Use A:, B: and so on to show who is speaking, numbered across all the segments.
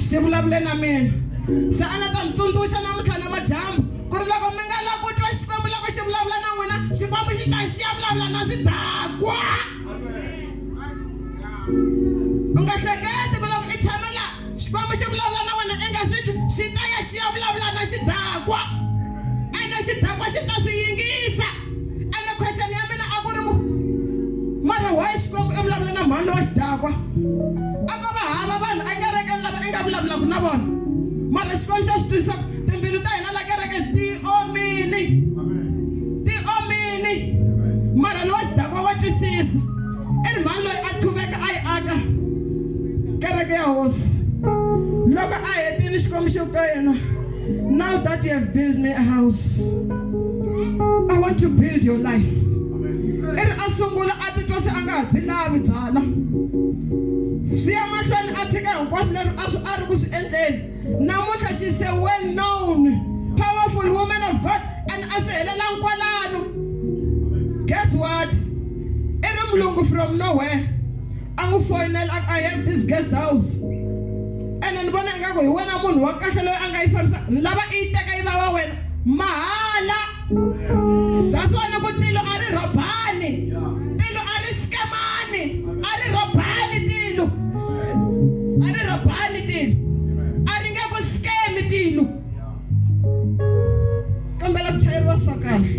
A: Xivulavule na mina. Se a ni ta mi tsundzuxa namuntlha namadyambu ku ri loko mi nga lavi ku twa Xikwembu loko xi vulavula na n'wina, Xikwembu xi ta xi ya vulavula na swidakwa. U nga hleketi ku loko I tshame la Xikwembu xi vulavula na wena I nga swi twi, xi ta ya xi ya vulavula na xidakwa. Ene xidakwa xi ta swi yingisa. Ene question ya mina a ku ri ku mara why Xikwembu I vulavula na mhani wa xidakwa? A ko va hava vanhu ekerekeni lava I nga vulavulaka na vona, mara Xikwembu xa swi twisisa timbilu ta hina la kerekeni ti omini. Ti omini. Mara lowa xidakwa wa twisisa. I ri mhani loyi a qhuveka a yi aka kereke ya hosi. Loko a hetile Xikwembu xi ka yena, now that you have built me a house, I want to build your life. I ri a sungula a titwa se a nga ha byi lavi byala. Swi ya mahlweni a tshika hinkwaswo leswi a ri ku swi endleni. Namuntlha she's a well-known, powerful woman of God, and a swi helelangi kwalano. Guess what? I ri mulungu from nowhere a n'wi foyinela, I have this guest house. And ni vona ingaku hi wena munhu wa kahle loyi a nga yi fambisa, ni lava I yi teka yi va wa wena mahala. That's why loko Tilo a ri robani, Tilo a ri scamani, a ri robani Tilo. A ri robani Tilo. A ri nge ku scam Tilo. Kambela ku chayeriwa swa kahle.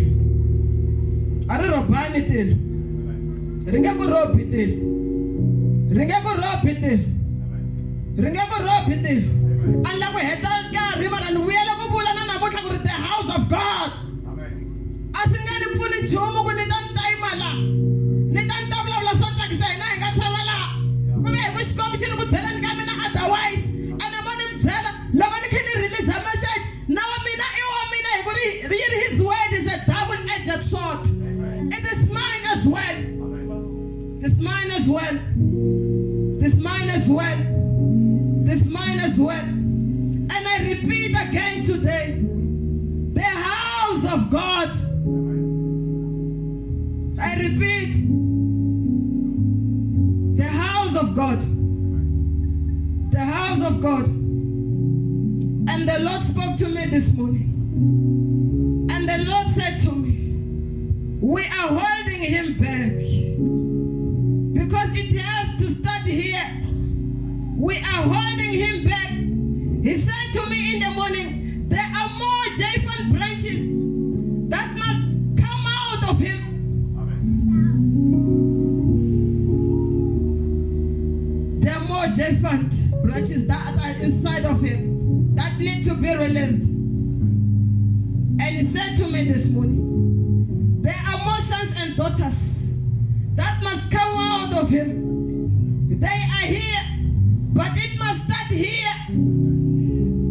A: A ri robani Tilo. Ri nge ku robi Tilo. Ri nge ku robi Tilo. Ringeko robiti alla ku heta nkarhi mara ni vuyela ku vula na namuntlha ku ri the house of God. A swi nga ni pfuni nchumu ku ni ta ni tayima la, ni ta ni ta vulavula swo tsakisa hina hi nga tshama la kumbe hi ku Xikwembu xi ri ku byeleni ka mina otherwise. And mo ni mi byela loko ni kha ni release a message na wa mina I wa mina hi ku ri his word is a double-edged sword. It is mine as well. It's mine as well. It's mine as well. This mine as well. And I repeat again today, the house of God. I repeat, the house of God. The house of God. And the Lord spoke to me this morning. And the Lord said to me, we are holding him back because it has to start here. We are holding him back. He said to me in the morning, there are more J-Fant branches that must come out of him. Amen. There are more J-Fant branches that are inside of him that need to be released. And he said to me this morning, there are more sons and daughters that must come out of him. They are here. But it must start here. And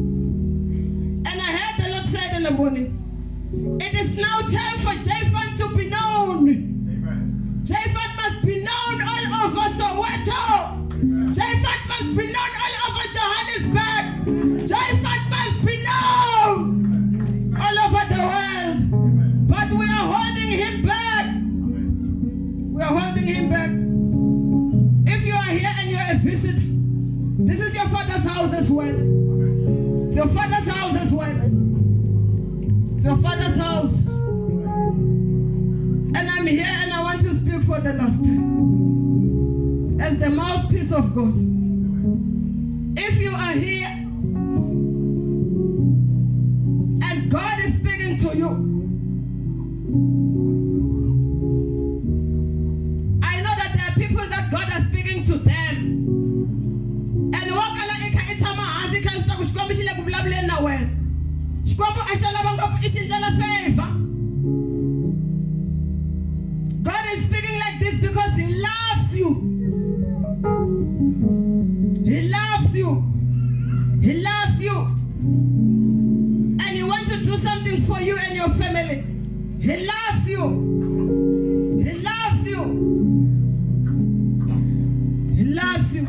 A: I heard the Lord say in the morning, it is now time for J-Fant to be known. Amen. J-Fant must be known all over Soweto. J-Fant must be known all over Johannesburg. J-Fant must be known all over the world. But we are holding him back. We are holding him back. If you are here and you are a visitor, this is your father's house as well. It's your father's house as well. It's your father's house. And I'm here and I want to speak for the last time as the mouthpiece of God. If you are here and God is speaking to you, I know that there are people that God is speaking to them. God is speaking like this because he loves you. He loves you. He loves you. And he wants to do something for you and your family. He loves you. He loves you. He loves you.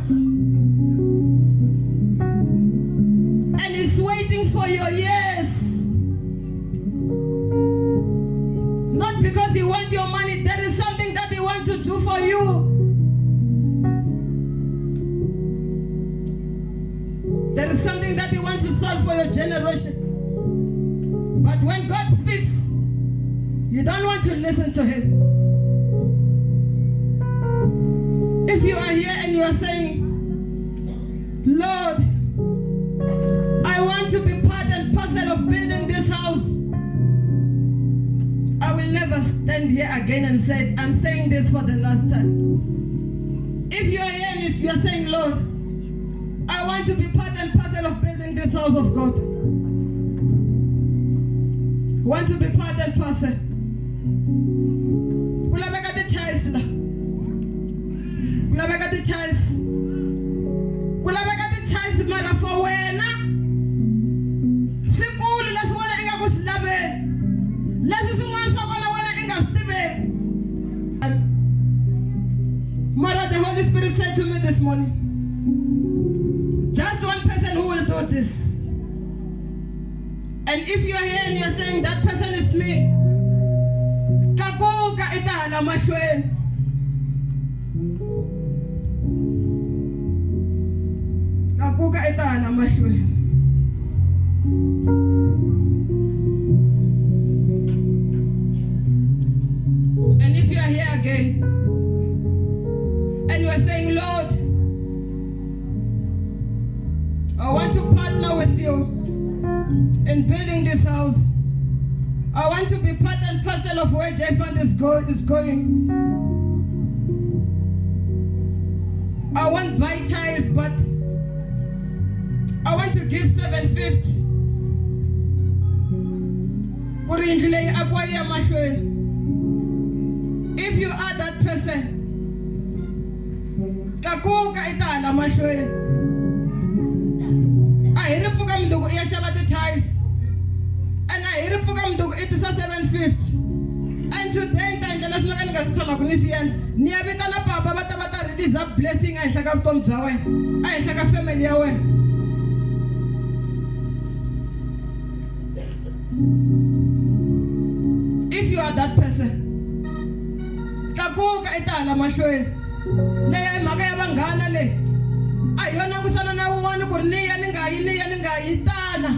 A: And he's waiting for your yes. Not because he wants your money. There is something that he wants to do for you. There is something that you want to solve for your generation. But when God speaks, you don't want to listen to him. If you are here and you are saying, Lord, I want to be part and parcel of building this house, I will never stand here again and say, I'm saying this for the last time. If you are here and if you are saying, Lord, I want to be part and parcel of building this house of God, want to be part and parcel. Kulabeka the tiles la. Kulabeka the tiles. Kulabeka the tiles mara for wena. Sikuli la swala inga kusilabela. La sisuma shokona wena inga stibeka. Mara, the Holy Spirit said to me this morning, just one person who will do this. And if you are here and you are saying that person is me, kakuka itala mashweni. Kakuka itala mashweni. And if you are here again, and you are saying, Lord, I want to partner with you in building this house. I want to be part and parcel of where Jfant is going. I won't buy tiles, but I want to give 750. If you are that person, kakuka itala mashweni. Ahirifuka mndugu iyashaba the tiles. And ahirifuka mndugu itisa 750. And today international kangasitama kunishiyenza. Niyabitana papa bata release a blessing ayihlaka vutomi bya wena. Ayihlaka family ya wena. If you are that person, kakuka itala mashweni. Leya mhaka ya vanghana le a hi yona kusana na un'wana ku ri niya ni nga yi tana.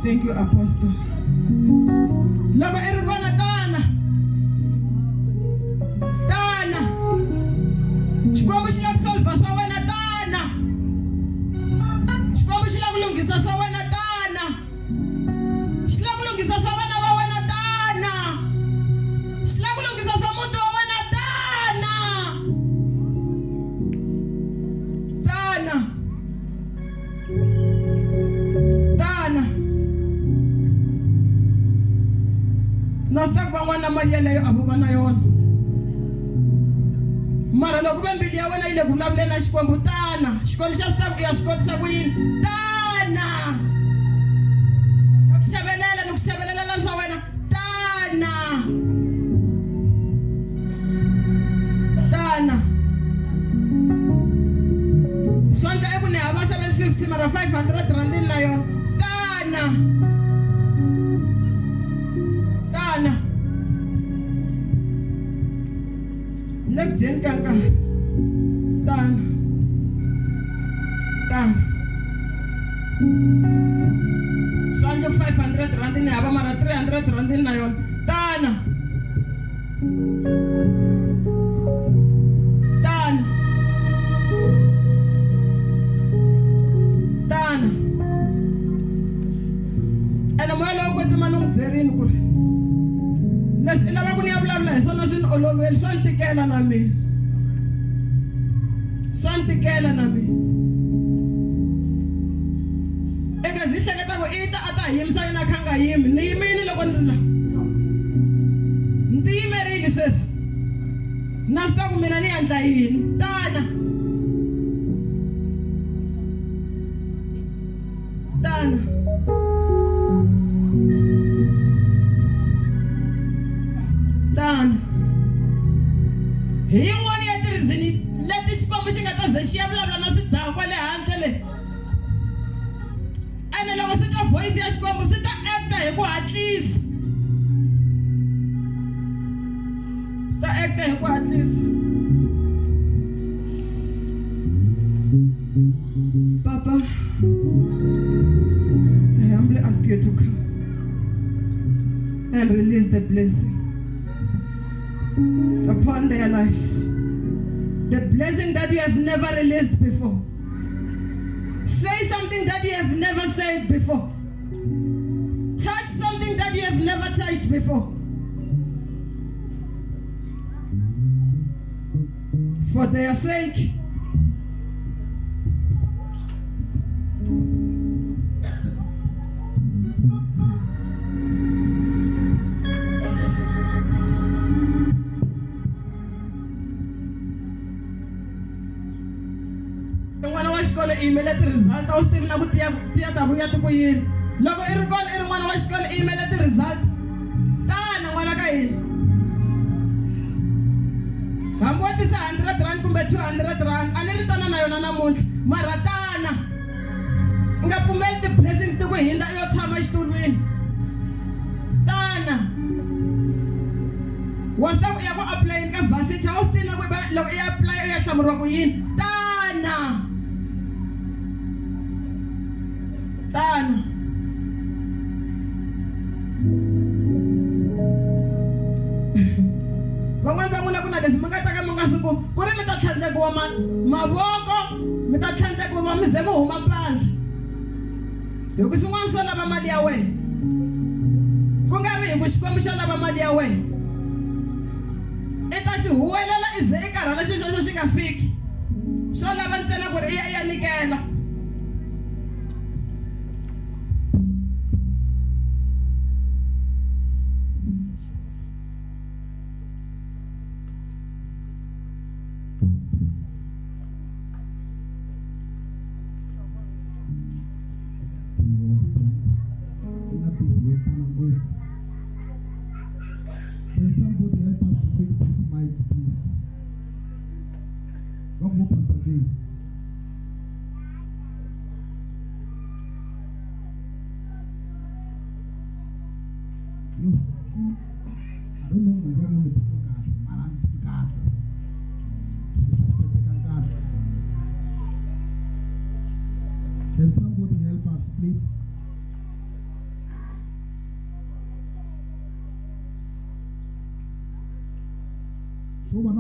A: Thank you, Apostle. Loko i ri kona tana xikwembu xi la ku solva swa wena tana, xikwembu xi la ku lunghisa swa wena tana, xi la ku lunghisa swa vana va wena tana, xi la ku lunghisa swa muti wa wena tana. Na swi tiva ku van'wana mali yeleyo a vo va na yona, mara loko ve mbilu ya wena yi le ku vulavuleni na xikwembu tana, xikwembu xa swi tiva ku ya swi kotisa ku yini tana. Ni ku xavelela swa wena tana. Swandla eku ni hava 750 mara 500 rand na yona tana. Lekden kanka tana. Swandla 500 rand ni hava mara 300 rand na yona tana. Zerini ku ri leswi i lava ku ni ya vulavula hi swona swi ni oloveli, swa ni tikela na mina, i nga zi hleketa ku i ta a ta yimisa yena kha nga yimi. Ni yimile loko ni ti yimerile sweswi, na swi tiva ku mina ni endla yini tana. Hi yin'wana ya tirizini leti xikwembu xi nga ta ze xi ya vulavula na swidakwa le handle le. Ene loko swi twa voice ya xikwembu swi ta acta hi ku hatlisa. blessing upon their lives. The blessing that you have never released before. Say something that you have never said before. Touch something that you have never touched before. For their sake. Email at the result. I was still not theater for you. Logo Ergon Erwan was called email at the result. Tana Wanagain. I'm what is 100 rand compared to 200 rand. I never done a month. Maratana. You have to make the blessings the way in that your time I stood win. Tana. Was that we are applying a varsity house dinner with apply some roguin? Tana. Tana. Van'wana kuna leswi mi nga ta ka mi nga swi kumi ku ri mi ta tlhandlekiwa mavoko mi ta tlhandlekiwa mi ze mi huma mpandla hi ku swin'wana swo lava mali ya wena ku nga ri hi ku xikwembu xo lava mali ya wena i ta xi huwelela i ze i karhala xi xexo xi nga fiki swo lava ntsena ku ri i ya nikela.
B: Can somebody help us to fix this mic, please? Don't go, Pastor J. I don't know my problem with the God. Can somebody help us, please? So the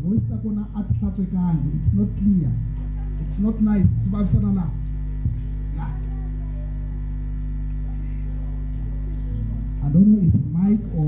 B: voice that gonna it's not clear. It's not nice. I don't know if it's mic or